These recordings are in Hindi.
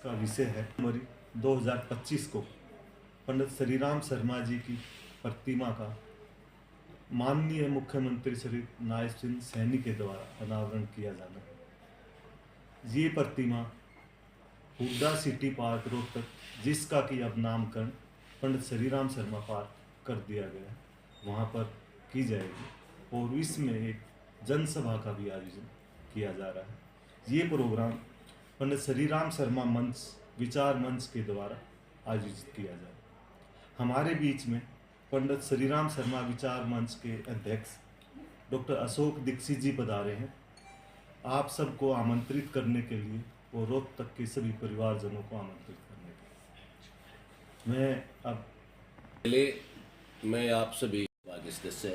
का विषय है जनवरी 2025 को पंडित श्रीराम शर्मा जी की प्रतिमा का माननीय मुख्यमंत्री श्री नायब सिंह सैनी के द्वारा अनावरण किया जाना है। ये प्रतिमा हुड्डा सिटी पार्क रोहतक, जिसका कि अब नामकरण पंडित श्रीराम शर्मा पार्क कर दिया गया है, वहाँ पर की जाएगी और इसमें एक जनसभा का भी आयोजन किया जा रहा है। ये प्रोग्राम पंडित श्रीराम शर्मा मंच विचार मंच के द्वारा आयोजित किया जा रहा है। हमारे बीच में पंडित श्रीराम शर्मा विचार मंच के अध्यक्ष डॉक्टर अशोक दीक्षित जी पधारे हैं। आप सबको आमंत्रित करने के लिए और रोहतक के सभी परिवारजनों को आमंत्रित करने के लिए पहले मैं आप सभी भाग्य सदस्य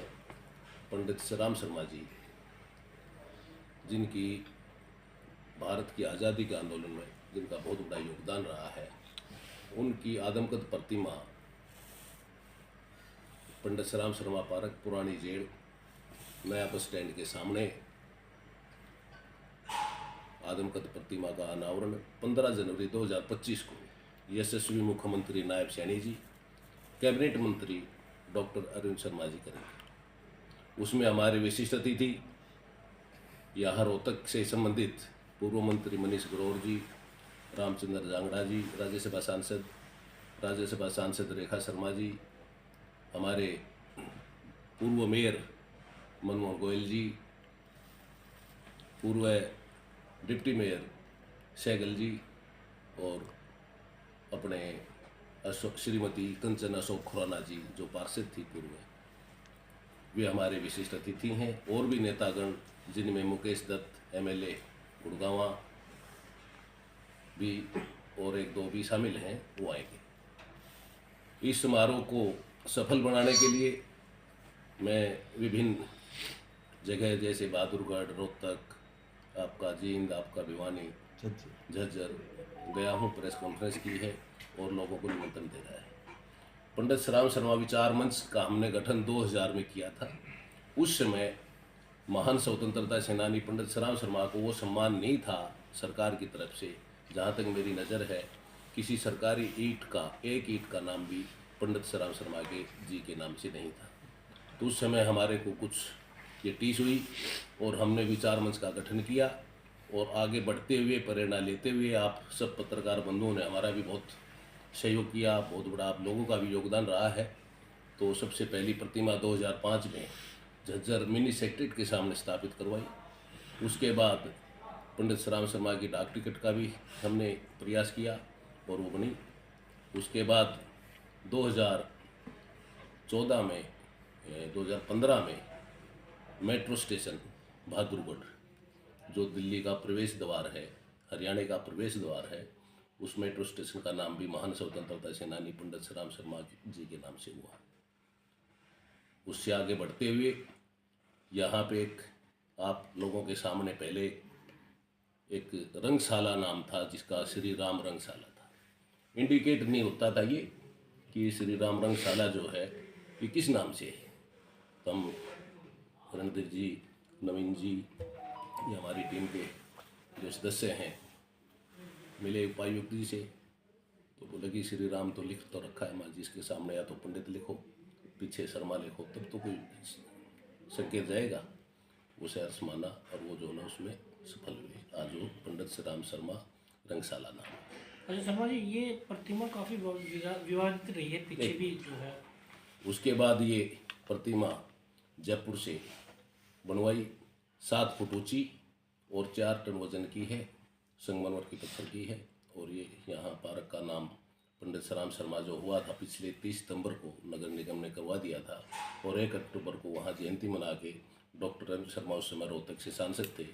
पंडित श्रीराम शर्मा जी, जिनकी भारत की आज़ादी के आंदोलन में जिनका बहुत बड़ा योगदान रहा है, उनकी आदमकद प्रतिमा पंडित श्रीराम शर्मा पार्क, पुरानी जेल, नया बस स्टैंड के सामने आदमकद प्रतिमा का अनावरण 15 जनवरी 2025 को यशस्वी मुख्यमंत्री नायब सैनी जी, कैबिनेट मंत्री डॉक्टर अरविंद शर्मा जी करेंगे। उसमें हमारे विशिष्ट अतिथि यहाँ रोहतक से संबंधित पूर्व मंत्री मनीष ग्रोवर जी, रामचंद्र जांगड़ा जी, राज्यसभा सांसद रेखा शर्मा जी, हमारे पूर्व मेयर मनमोहन गोयल जी, पूर्व डिप्टी मेयर सैगल जी और अपने श्रीमती कंचन अशोक खुराना जी, जो पार्षद थी पूर्व, वे हमारे विशिष्ट अतिथि हैं। और भी नेतागण, जिनमें मुकेश दत्त एमएलए गुड़गांवा भी और एक दो भी शामिल हैं, वो आएंगे। इस समारोह को सफल बनाने के लिए मैं विभिन्न जगह जैसे बहादुरगढ़, रोहतक, आपका जींद, आपका भिवानी, झज्जर गया हूँ, प्रेस कॉन्फ्रेंस की है और लोगों को निमंत्रण दे रहा है। पंडित श्रीराम शर्मा विचार मंच का हमने गठन 2000 में किया था। उस समय महान स्वतंत्रता सेनानी पंडित श्रीराम शर्मा को वो सम्मान नहीं था सरकार की तरफ से। जहाँ तक मेरी नज़र है, किसी सरकारी एक ईंट का नाम भी पंडित श्रीराम शर्मा जी के नाम से नहीं था। तो उस समय हमारे को कुछ ये टीस हुई और हमने विचार मंच का गठन किया और आगे बढ़ते हुए, प्रेरणा लेते हुए आप सब पत्रकार बंधुओं ने हमारा भी बहुत सहयोग किया, बहुत बड़ा आप लोगों का भी योगदान रहा है। तो सबसे पहली प्रतिमा 2005 में झज्जर मिनी सेक्रेटरीट के सामने स्थापित करवाई। उसके बाद पंडित श्रीराम शर्मा की डाक टिकट का भी हमने प्रयास किया और वो बनी। उसके बाद 2015 में मेट्रो स्टेशन बहादुरगढ़, जो दिल्ली का प्रवेश द्वार है, हरियाणा का प्रवेश द्वार है, उस मेट्रो स्टेशन का नाम भी महान स्वतंत्रता सेनानी पंडित श्रीराम शर्मा जी के नाम से हुआ। उससे आगे बढ़ते हुए यहाँ पे एक आप लोगों के सामने पहले एक रंगशाला नाम था, जिसका श्री राम रंगशाला था। इंडिकेट नहीं होता था ये कि श्री राम रंगशाला जो है ये किस नाम से है। तो हम रणधीर जी, नवीन जी, ये हमारी टीम के जो सदस्य हैं, मिले उपायुक्त जी से, तो बोले कि श्री राम तो लिख तो रखा है माँ जी इसके सामने, या तो पंडित लिखो, पीछे शर्मा लिखो, तब तो कोई संकेत जाएगा। उसे अर्थ माना और वो जो ना उसमें सफल हुए। आज वो पंडित श्रीराम शर्मा रंगशाला नाम। अच्छा शर्मा जी, ये प्रतिमा काफ़ी विवादित रही है पीछे भी जो है। उसके बाद ये प्रतिमा जयपुर से बनवाई, 7 फुट ऊँची और 4 टन वजन की है, संगमरमर की पत्थर की है। और ये यहाँ पार्क का नाम पंडित श्रीराम शर्मा जो हुआ था पिछले 30 सितंबर को नगर निगम ने करवा दिया था और 1 अक्टूबर को वहाँ जयंती मना के डॉक्टर अरविंद शर्मा उस समय रोहतक से सांसद थे,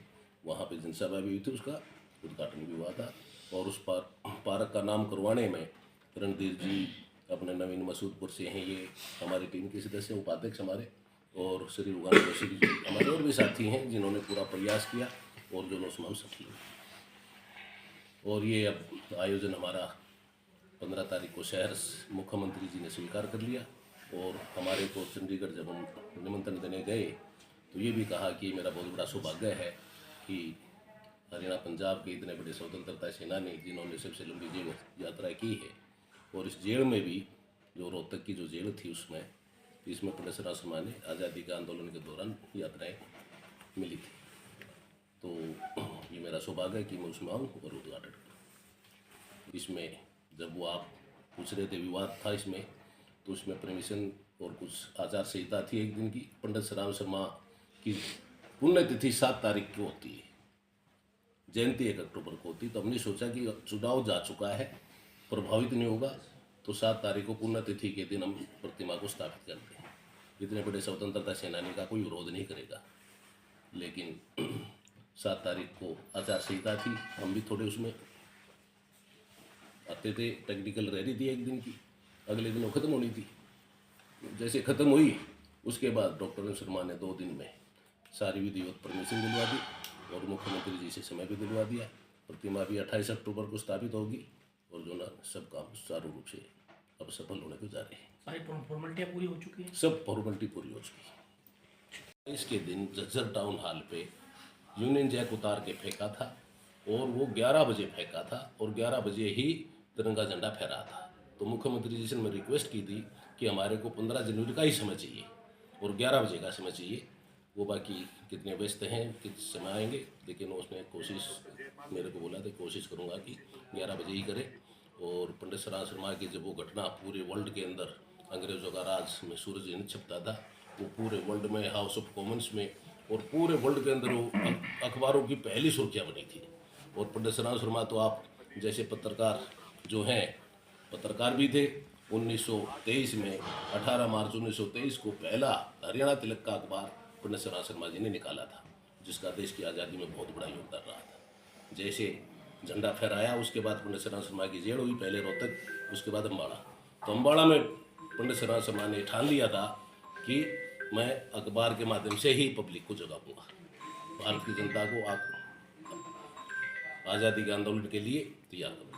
वहाँ पे जनसभा भी हुई थी, उसका उद्घाटन भी हुआ था। और उस पार्क का नाम करवाने में रणधीर जी अपने नवीन मसूदपुर से हैं, ये हमारी टीम के सदस्य उपाध्यक्ष हमारे, और श्री रुगान जोशी जी हमारे और भी साथी हैं जिन्होंने पूरा प्रयास किया और जो उसमें हम सफल हुए। और ये अब आयोजन हमारा 15 तारीख को शहर मुख्यमंत्री जी ने स्वीकार कर लिया और हमारे को चंडीगढ़ जब हम निमंत्रण देने गए तो ये भी कहा कि मेरा बहुत बड़ा सौभाग्य है कि हरियाणा पंजाब के इतने बड़े स्वतंत्रता सेनानी जिन्होंने सबसे लंबी जेल यात्रा की है, और इस जेल में भी जो रोहतक की जो जेल थी उसमें पंडित सराफ शर्मा ने आज़ादी के आंदोलन के दौरान यात्राएं मिली थी। तो ये मेरा सौभाग्य है कि मैं उसमें आऊँ और उद्घाटन करूँ। इसमें जब वो आप पूछ रहे थे विवाद था इसमें, तो उसमें परमिशन और कुछ आचार संहिता थी एक दिन की। पंडित सराफ शर्मा की पुण्यतिथि 7 तारीख को होती है, जयंती 1 अक्टूबर को होती। तो हमने सोचा कि चुनाव जा चुका है, प्रभावित नहीं होगा, तो 7 तारीख को पुण्यतिथि के दिन हम प्रतिमा को स्थापित करते हैं। इतने बड़े स्वतंत्रता सेनानी का कोई विरोध नहीं करेगा। लेकिन 7 तारीख को आचार संहिता थी, हम भी थोड़े उसमें आते थे, टेक्निकल रह रही थी एक दिन की, अगले दिन वो ख़त्म होनी थी। जैसे ख़त्म हुई उसके बाद डॉक्टर शर्मा ने 2 दिन में सारी विधिवत परमिशन दिलवा दी और मुख्यमंत्री जी से समय भी दिलवा दिया। प्रतिमा भी 28 अक्टूबर को स्थापित होगी और जो ना सब काम सुचारू रूप से अब सफल होने को जा रहे हैं। सारी फॉर्मेलिटियाँ पूरी हो चुकी हैं। सब फॉर्मेलिटी पूरी हो चुकी है। इसके दिन झज्जर टाउन हॉल पे यूनियन जैक उतार के फेंका था और वो 11 बजे फेंका था और 11 बजे ही तिरंगा झंडा फहरा था। तो मुख्यमंत्री जी से मैं रिक्वेस्ट की थी कि हमारे को 15 जनवरी का ही समय चाहिए और 11 बजे का समय चाहिए। वो बाकी कितने व्यस्त हैं, किस समय आएंगे, लेकिन उसने कोशिश मेरे को बोला था, कोशिश करूँगा कि 11 बजे ही करें। और पंडित सराफ शर्मा की जब वो घटना पूरे वर्ल्ड के अंदर अंग्रेज़ों का राज में सूरज नहीं छिपता था, वो पूरे वर्ल्ड में हाउस ऑफ कॉमन्स में और पूरे वर्ल्ड के अंदर वो अखबारों की पहली सुर्खियाँ बनी थी। और पंडित सराफ शर्मा तो आप जैसे पत्रकार जो हैं, पत्रकार भी थे। 1923 में 18 मार्च 1923 को पहला हरियाणा तिलक का अखबार पंडित सराफ शर्मा जी ने निकाला था, जिसका देश की आज़ादी में बहुत बड़ा योगदान रहा था। जैसे झंडा फहराया उसके बाद पंडित सराफ शर्मा की जेल हुई, पहले रोहतक, उसके बाद अम्बाड़ा। तो अम्बाड़ा में पंडित सराफ शर्मा ने ठान लिया था कि मैं अखबार के माध्यम से ही पब्लिक को जगाऊंगा, भारत की जनता को आज़ादी के आंदोलन के लिए तैयार करूँगा।